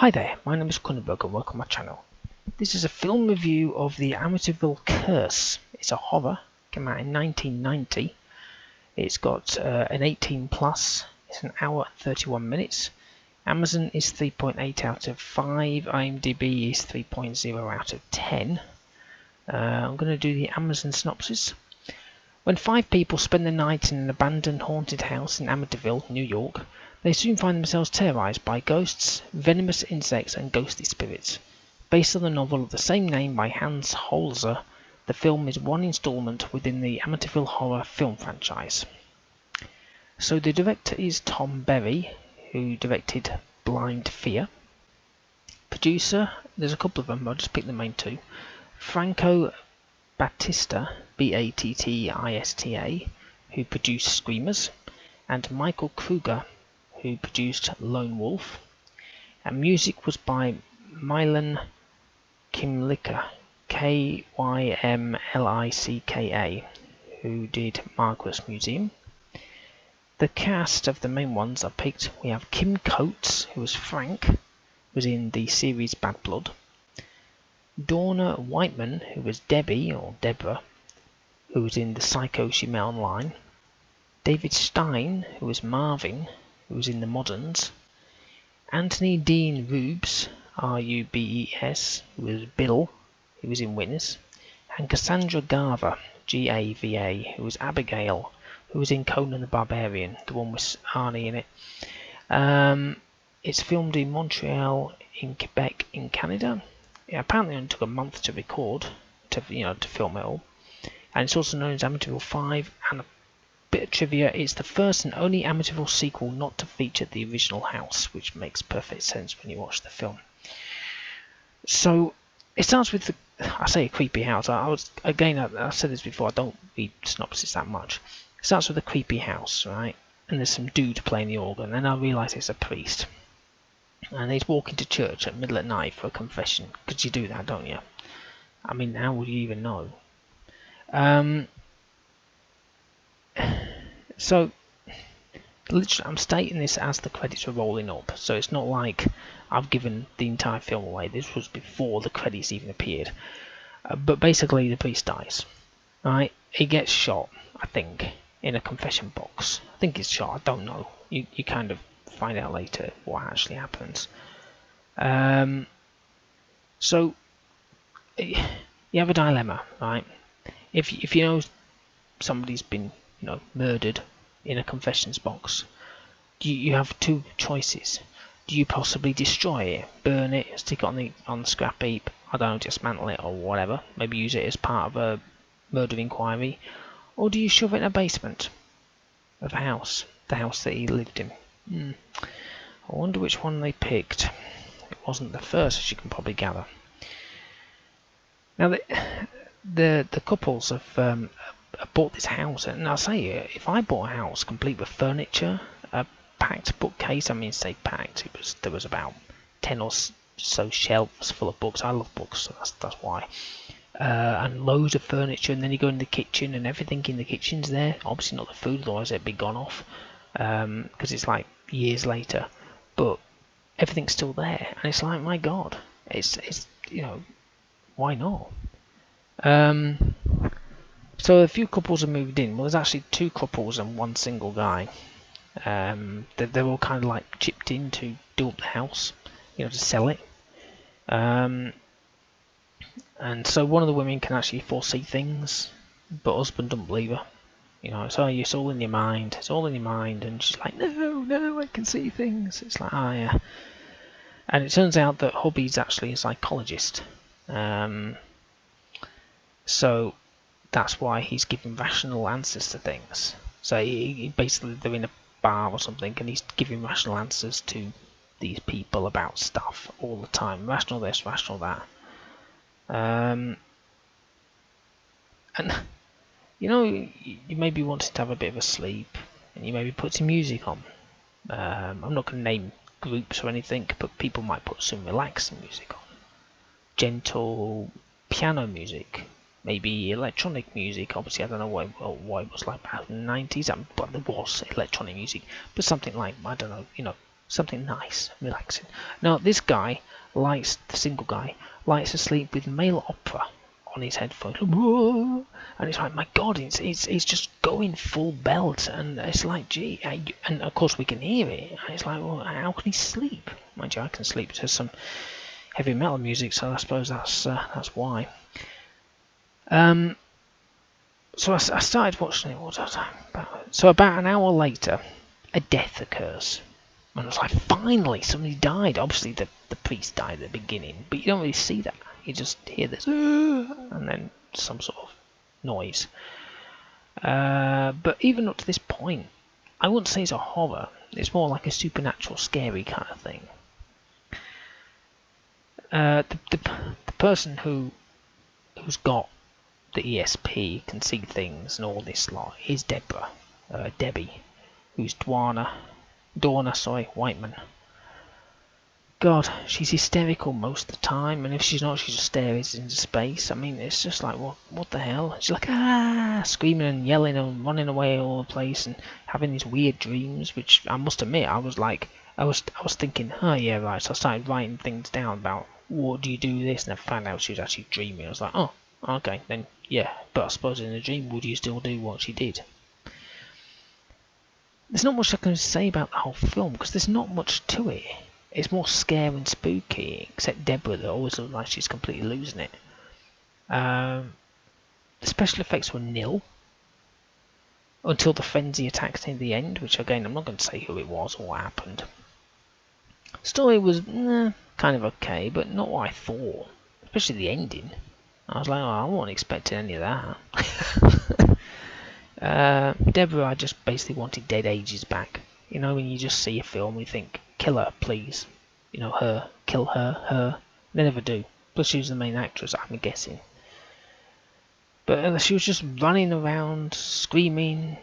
Hi there, my name is Kunenberg and welcome to my channel. This is a film review of The Amityville Curse. It's a horror, came out in 1990. It's got an 18 plus, it's an hour 31 minutes. Amazon is 3.8 out of 5, IMDb is 3.0 out of 10. I'm going to do the Amazon synopsis. When 5 people spend the night in an abandoned haunted house in Amityville, New York, they soon find themselves terrorized by ghosts, venomous insects, and ghostly spirits. Based on the novel of the same name by Hans Holzer, the film is one installment within the Amityville horror film franchise. So the director is Tom Berry, who directed Blind Fear. Producer, there's a couple of them, I'll just pick the main two. Franco Battista, Battista, who produced Screamers, and Michael Kruger, who produced Lone Wolf. And music was by Milan Kymlicka, Kymlicka, who did Margaret's Museum. The cast of the main ones are picked. We have Kim Coates, who was Frank, who was in the series Bad Blood. Dawna Whiteman, who was Debbie, or Deborah, who was in the Psycho She Met Online. David Stein, who was Marvin, who was in The Moderns. Anthony Dean Rubes, Rubes, who was Bill, who was in Witness. And Cassandra Gava, Gava, who was Abigail, who was in Conan the Barbarian, the one with Arnie in it. It's filmed in Montreal, in Quebec, in Canada. It apparently only took a month to record, to film it all. And it's also known as Amityville 5. And a bit of trivia: it's the first and only Amityville sequel not to feature the original house, which makes perfect sense when you watch the film. So it starts with I say a creepy house. I said this before. I don't read synopsis that much. It starts with a creepy house, right? And there's some dude playing the organ. And I realise it's a priest. And he's walking to church at middle of the night for a confession. Because you do that, don't you? I mean, how would you even know? So, literally, I'm stating this as the credits are rolling up. So it's not like I've given the entire film away. This was before the credits even appeared. But basically, the priest dies. Right? He gets shot, I think, in a confession box. I think he's shot. I don't know. You kind of find out later what actually happens. So you have a dilemma, right? If you know somebody's been murdered in a confessions box, you have two choices. Do you possibly destroy it, burn it, stick it on the scrap heap? I don't know, dismantle it or whatever. Maybe use it as part of a murder inquiry, or do you shove it in a basement of a house, the house that he lived in? I wonder which one they picked. It wasn't the first, as you can probably gather. Now the couples have bought this house, and I'll say, if I bought a house complete with furniture, a packed bookcase, I mean, say packed, there was about 10 or so shelves full of books. I love books, so that's why. And loads of furniture, and then you go in the kitchen, and everything in the kitchen's there. Obviously not the food, otherwise it'd be gone off, because it's like years later. But everything's still there, and it's like, my God, it's why not? So a few couples have moved in. Well, there's actually 2 couples and 1 single guy. They're all kind of like chipped in to do up the house, to sell it. And so one of the women can actually foresee things, but husband doesn't believe her. It's all in your mind. It's all in your mind, and she's like, no, I can see things. It's like, yeah. And it turns out that hubby's actually a psychologist. So that's why he's giving rational answers to things. So he basically, they're in a bar or something, and he's giving rational answers to these people about stuff all the time. Rational this, rational that. And you may be wanting to have a bit of a sleep, and you maybe put some music on. I'm not going to name groups or anything, but people might put some relaxing music on. Gentle piano music, maybe electronic music. Obviously, I don't know what it was like back in the 90s, but there was electronic music. But something like, I don't know, something nice, relaxing. Now this guy likes, the single guy, likes to sleep with male opera on his headphones, and it's like, my God, it's just going full belt, and it's like, gee, and of course we can hear it, and it's like, well, how can he sleep? Mind you, I can sleep to some heavy metal music, so I suppose that's why. So I started watching it. What was that? So about an hour later, a death occurs. And I was like, finally, somebody died. Obviously, the priest died at the beginning, but you don't really see that. You just hear this, and then some sort of noise. But even up to this point, I wouldn't say it's a horror. It's more like a supernatural, scary kind of thing. The person who's got the ESP can see things and all this lot is Debbie, who's Dawna Whiteman. God, she's hysterical most of the time, and if she's not, she just stares into space. I mean, it's just like, what the hell? She's like, screaming and yelling and running away all the place and having these weird dreams, which I must admit, I was thinking, oh yeah, right. So I started writing things down about, what do you do this? And I found out she was actually dreaming. I was like, oh, okay, then yeah. But I suppose in a dream, would you still do what she did? There's not much I can say about the whole film, because there's not much to it. It's more scary and spooky, except Deborah that always looks like she's completely losing it. The special effects were nil until the frenzy attacked in the end, which again I'm not going to say who it was or what happened. Story was kind of okay, but not what I thought, especially the ending. I was like, oh, I wasn't expecting any of that. Deborah, I just basically wanted Dead Ages back. You know, when you just see a film and you think, kill her, please. You know, her, kill her. They never do. Plus she was the main actress, I'm guessing. But she was just running around, screaming.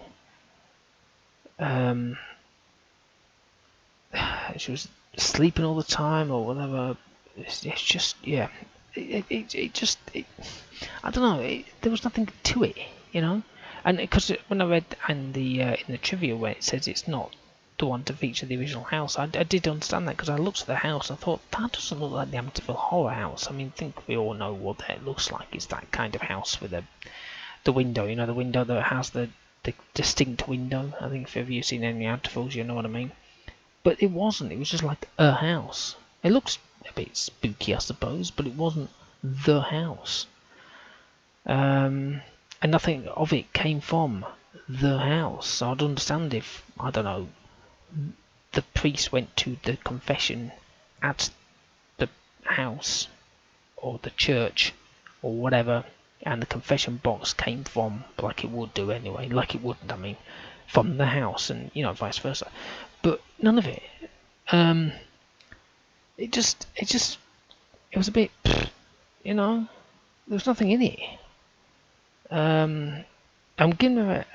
She was sleeping all the time or whatever. It's just, yeah. I don't know. There was nothing to it, you know. And because when I read in the trivia where it says it's not the one to feature the original house, I did understand that, because I looked at the house and I thought, that doesn't look like the Amityville Horror house. I mean, I think we all know what that looks like. It's that kind of house with the window, you know, the window that has the distinct window. I think if ever you've seen any Amityvilles, you know what I mean. But it wasn't. It was just like a house. It looks a bit spooky, I suppose, but it wasn't the house. And nothing of it came from the house. So I'd understand if, I don't know, the priest went to the confession at the house or the church or whatever, and the confession box came from, like it would do anyway, like it wouldn't, I mean, from the house, and you know, vice versa. But none of it. It was a bit, you know, there was nothing in it. I'm giving it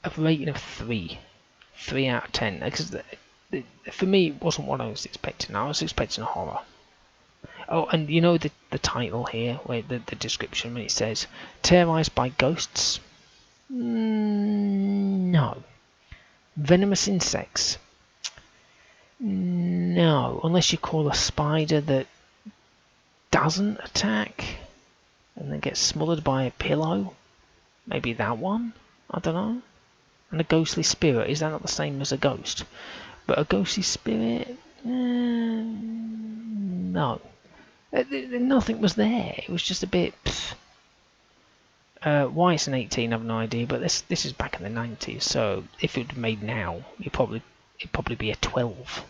a rating of 3 out of 10, because for me it wasn't what I was expecting. I was expecting a horror. Oh, and you know the title here, where the description when it says terrorized by ghosts? No. Venomous insects? No, unless you call a spider that doesn't attack and then gets smothered by a pillow. Maybe that one? I don't know. And a ghostly spirit, is that not the same as a ghost? But a ghostly spirit? No. Nothing was there. It was just a bit... why it's an 18, I have no idea, but this is back in the 90s, so if it was made now, it'd probably be a 12.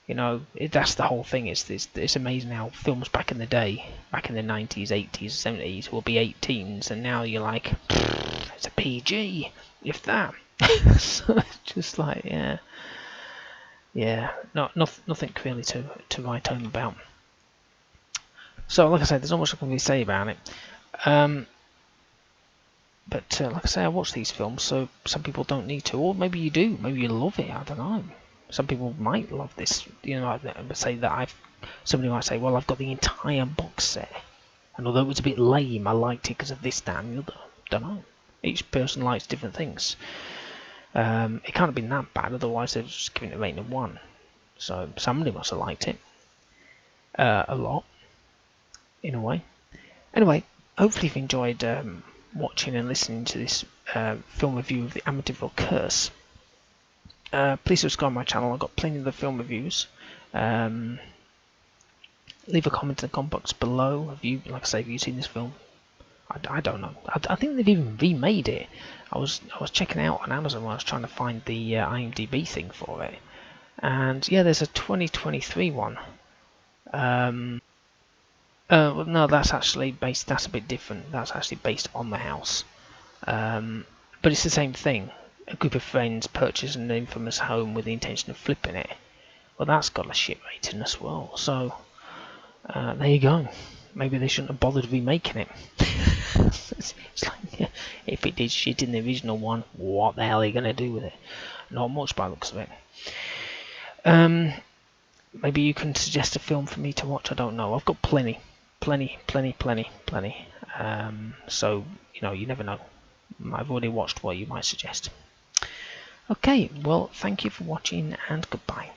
You know, that's the whole thing. It's amazing how films back in the day, back in the 90s, 80s, 70s, will be 18s, and now you're like, it's a PG, if that. So it's just like, yeah, nothing really to write home about. So, like I said, there's not much I can really say about it. But like I say, I watch these films, so some people don't need to, or maybe you do. Maybe you love it. I don't know. Some people might love this. You know, say that somebody might say, well, I've got the entire box set, and although it was a bit lame, I liked it because of this, that, and the other. Don't know. Each person likes different things. It can't have been that bad, otherwise they're just giving it a rating of 1. so somebody must have liked it a lot, in a way. Anyway, hopefully you've enjoyed watching and listening to this film review of the Amityville Curse. Please subscribe to my channel. I've got plenty of the film reviews. Leave a comment in the comment box below. Have you, like I say, have you seen this film? I don't know. I think they've even remade it. I was checking out on Amazon when I was trying to find the IMDb thing for it, and yeah, there's a 2023 one. Well, no, that's actually based. That's a bit different. That's actually based on the house, but it's the same thing. A group of friends purchase an infamous home with the intention of flipping it. Well, that's got a shit rating as well. So there you go. Maybe they shouldn't have bothered remaking it. It's like, if it did shit in the original one, what the hell are you going to do with it? Not much by the looks of it. Maybe you can suggest a film for me to watch. I don't know. I've got plenty. So, you never know. I've already watched what you might suggest. Okay, well, thank you for watching, and goodbye.